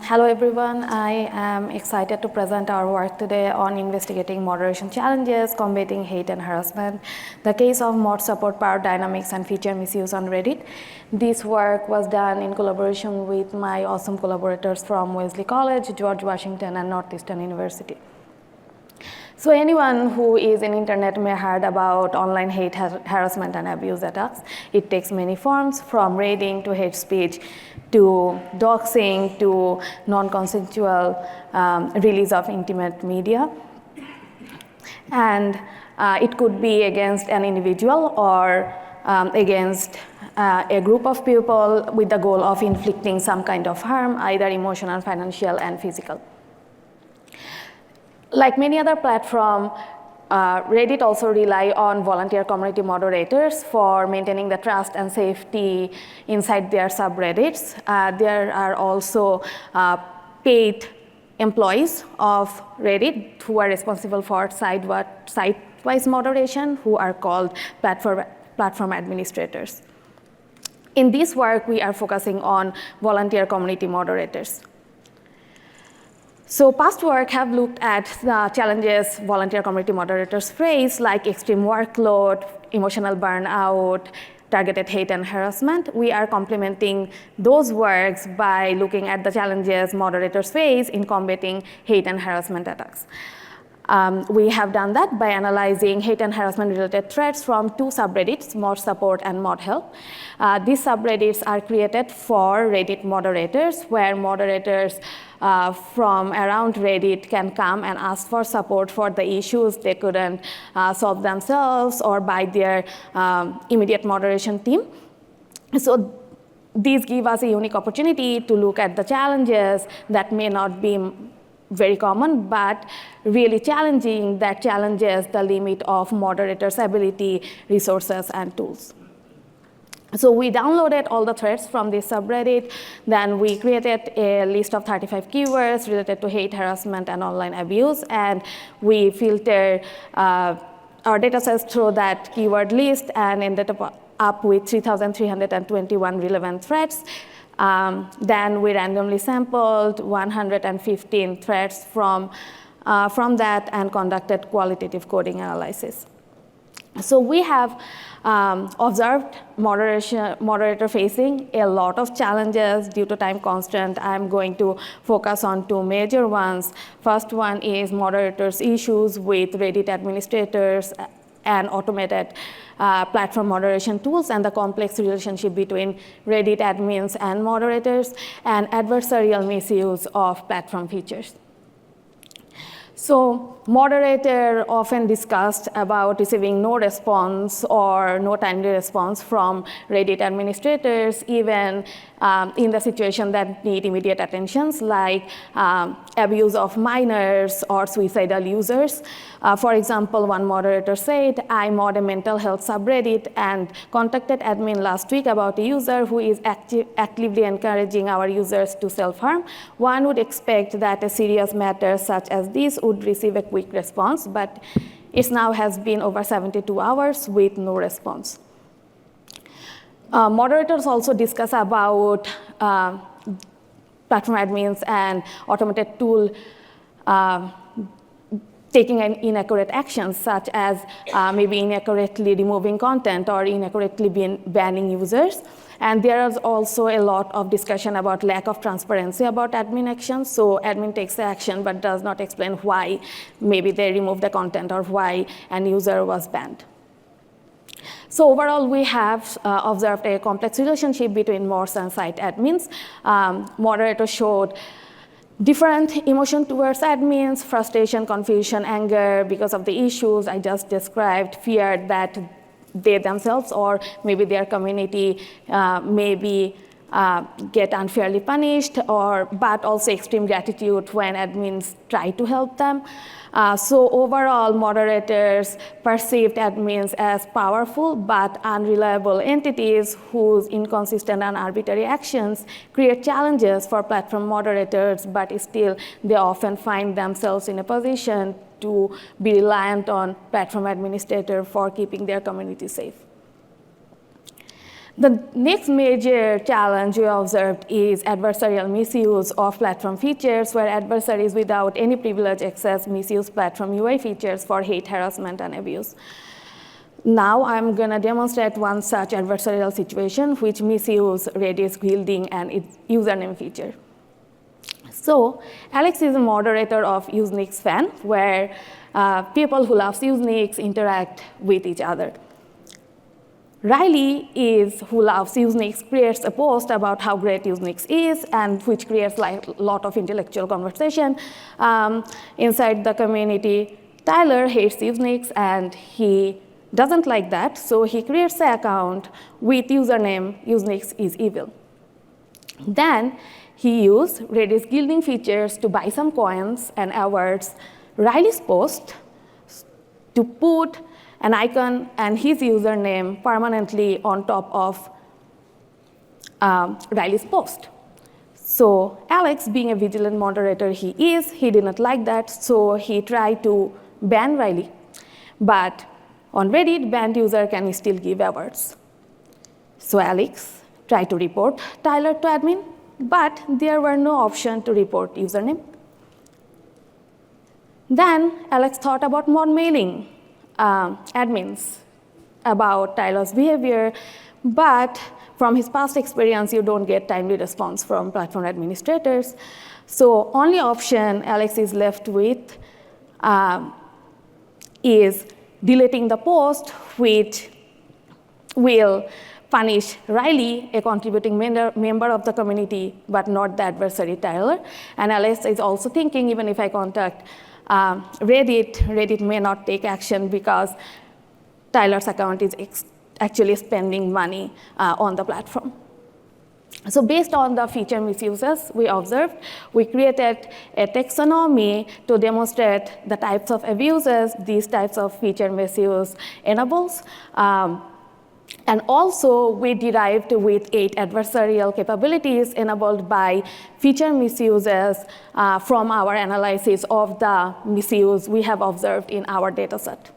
Hello everyone, I am excited to present our work today on investigating moderation challenges, combating hate and harassment, the case of mod support power dynamics and feature misuse on Reddit. This work was done in collaboration with my awesome collaborators from Wellesley College, George Washington and Northeastern University. So anyone who is in internet may have heard about online hate, harassment and abuse attacks. It takes many forms, from raiding to hate speech to doxing to non-consensual release of intimate media. And it could be against an individual or against a group of people with the goal of inflicting some kind of harm, either emotional, financial and physical. Like many other platforms, Reddit also rely on volunteer community moderators for maintaining the trust and safety inside their subreddits. There are also paid employees of Reddit who are responsible for site-wise moderation, who are called platform administrators. In this work, we are focusing on volunteer community moderators. So past work have looked at the challenges volunteer community moderators face, like extreme workload, emotional burnout, targeted hate and harassment. We are complementing those works by looking at the challenges moderators face in combating hate and harassment attacks. We have done that by analyzing hate and harassment related threats from two subreddits, mod support and mod help. These subreddits are created for Reddit moderators, where moderators from around Reddit can come and ask for support for the issues they couldn't solve themselves or by their immediate moderation team. So these give us a unique opportunity to look at the challenges that may not be very common, but really challenging, that challenges the limit of moderators' ability, resources, and tools. So we downloaded all the threads from this subreddit. Then we created a list of 35 keywords related to hate, harassment, and online abuse. And we filtered our data sets through that keyword list and ended up with 3,321 relevant threads. Then we randomly sampled 115 threads from that and conducted qualitative coding analysis. So we have observed moderator facing a lot of challenges due to time constraint. I'm going to focus on two major ones. First one is moderators' issues with Reddit administrators and automated platform moderation tools, and the complex relationship between Reddit admins and moderators, and adversarial misuse of platform features. So moderator often discussed about receiving no response or no timely response from Reddit administrators, even in the situation that need immediate attentions, like abuse of minors or suicidal users. For example, one moderator said, I mod a mental health subreddit and contacted admin last week about a user who is actively encouraging our users to self-harm. One would expect that a serious matter such as this would receive a quick response, but it now has been over 72 hours with no response. Moderators also discuss about platform admins and automated tool taking an inaccurate actions, such as maybe inaccurately removing content or inaccurately banning users. And there is also a lot of discussion about lack of transparency about admin actions. So admin takes the action but does not explain why maybe they removed the content or why an user was banned. So overall, we have observed a complex relationship between mods and site admins. Moderators showed different emotion towards admins: frustration, confusion, anger because of the issues I just described, fear that they themselves or maybe their community maybe get unfairly punished, but also extreme gratitude when admins try to help them. So overall, moderators perceived admins as powerful but unreliable entities whose inconsistent and arbitrary actions create challenges for platform moderators, but still they often find themselves in a position to be reliant on platform administrator for keeping their community safe. The next major challenge we observed is adversarial misuse of platform features, where adversaries without any privilege access misuse platform UI features for hate, harassment, and abuse. Now I'm going to demonstrate one such adversarial situation which misuse radius gilding and its username feature. So Alex is a moderator of USENIX fan, where people who love USENIX interact with each other. Riley who loves USENIX, creates a post about how great USENIX is, and which creates like a lot of intellectual conversation inside the community. Tyler hates USENIX, and he doesn't like that, so he creates an account with username USENIX is evil. Then he used radius gilding features to buy some coins and awards Riley's post to put an icon and his username permanently on top of Riley's post. So Alex, being a vigilant moderator he did not like that, so he tried to ban Riley. But on Reddit, banned user can still give awards. So Alex tried to report Tyler to admin, but there were no option to report username. Then Alex thought about mod mailing admins about Tyler's behavior, but from his past experience, you don't get timely response from platform administrators. So only option Alex is left with is deleting the post, which will punish Riley, a contributing member of the community, but not the adversary Tyler. And Alex is also thinking, even if I contact Reddit may not take action because Tyler's account is actually spending money on the platform. So based on the feature misuses we observed, we created a taxonomy to demonstrate the types of abuses these types of feature misuse enables. And also, we derived with 8 adversarial capabilities enabled by feature misuses from our analysis of the misuse we have observed in our data set.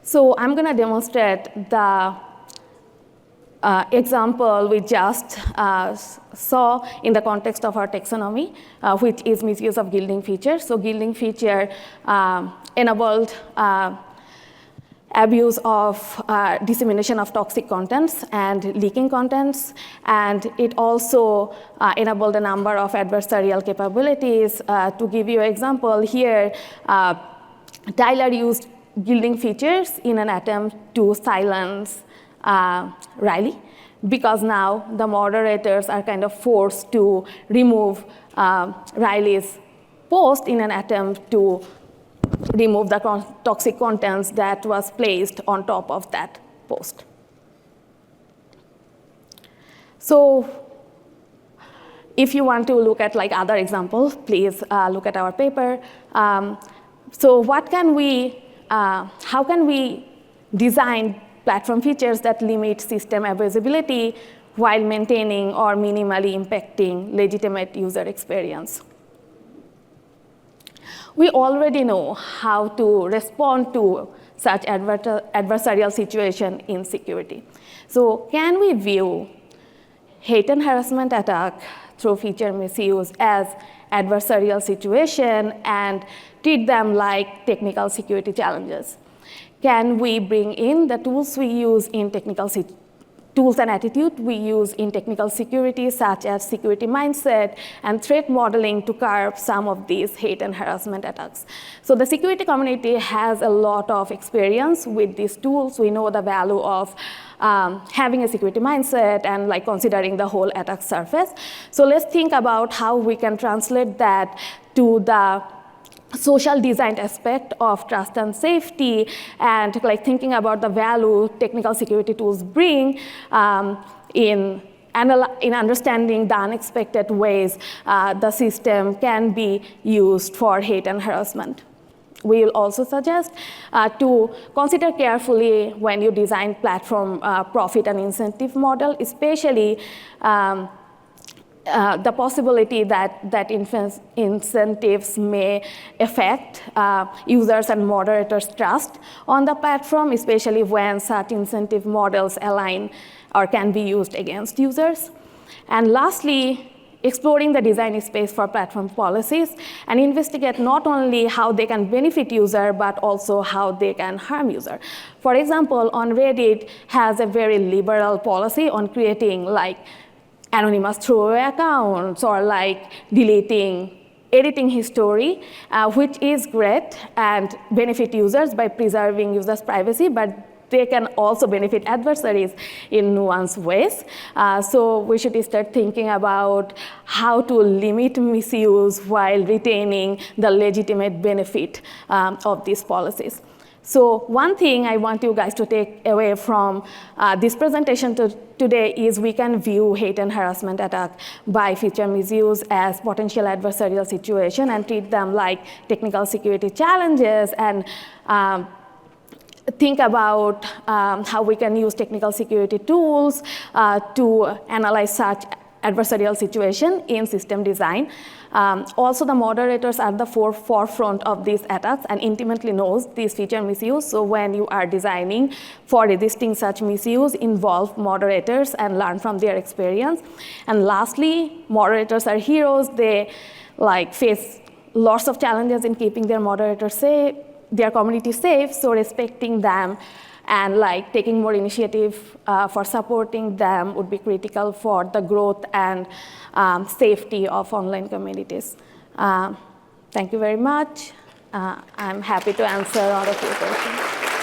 So I'm going to demonstrate the example we just saw in the context of our taxonomy, which is misuse of gilding feature. So gilding feature enabled abuse of dissemination of toxic contents and leaking contents, and it also enabled a number of adversarial capabilities. To give you an example here, Tyler used gilding features in an attempt to silence Riley, because now the moderators are kind of forced to remove Riley's post in an attempt to remove the toxic contents that was placed on top of that post. So if you want to look at like other examples, please look at our paper. So what can we, how can we design platform features that limit system abusability while maintaining or minimally impacting legitimate user experience? We already know how to respond to such adversarial situation in security. So can we view hate and harassment attack through feature misuse as adversarial situation and treat them like technical security challenges? Can we bring in the tools we use in tools and attitude we use in technical security, such as security mindset and threat modeling, to curb some of these hate and harassment attacks? So the security community has a lot of experience with these tools. We know the value of having a security mindset and like considering the whole attack surface. So let's think about how we can translate that to the social design aspect of trust and safety, and like thinking about the value technical security tools bring in understanding the unexpected ways the system can be used for hate and harassment. We will also suggest to consider carefully when you design platform profit and incentive model, especially the possibility that incentives may affect users and moderators' trust on the platform, especially when such incentive models align or can be used against users. And lastly, exploring the design space for platform policies and investigate not only how they can benefit user, but also how they can harm user. For example, on Reddit has a very liberal policy on creating like anonymous throwaway accounts or like editing history, which is great and benefit users by preserving users' privacy, but they can also benefit adversaries in nuanced ways. So we should start thinking about how to limit misuse while retaining the legitimate benefit of these policies. So one thing I want you guys to take away from this presentation today is we can view hate and harassment attack by feature misuse as potential adversarial situation and treat them like technical security challenges and think about how we can use technical security tools to analyze such adversarial situation in system design. Also, the moderators are the forefront of these attacks and intimately knows these feature misuse. So when you are designing for resisting such misuse, involve moderators and learn from their experience. And lastly, moderators are heroes. They face lots of challenges in keeping their moderators safe, their community safe. So respecting them and taking more initiative for supporting them would be critical for the growth and safety of online communities. Thank you very much. I'm happy to answer all of your questions.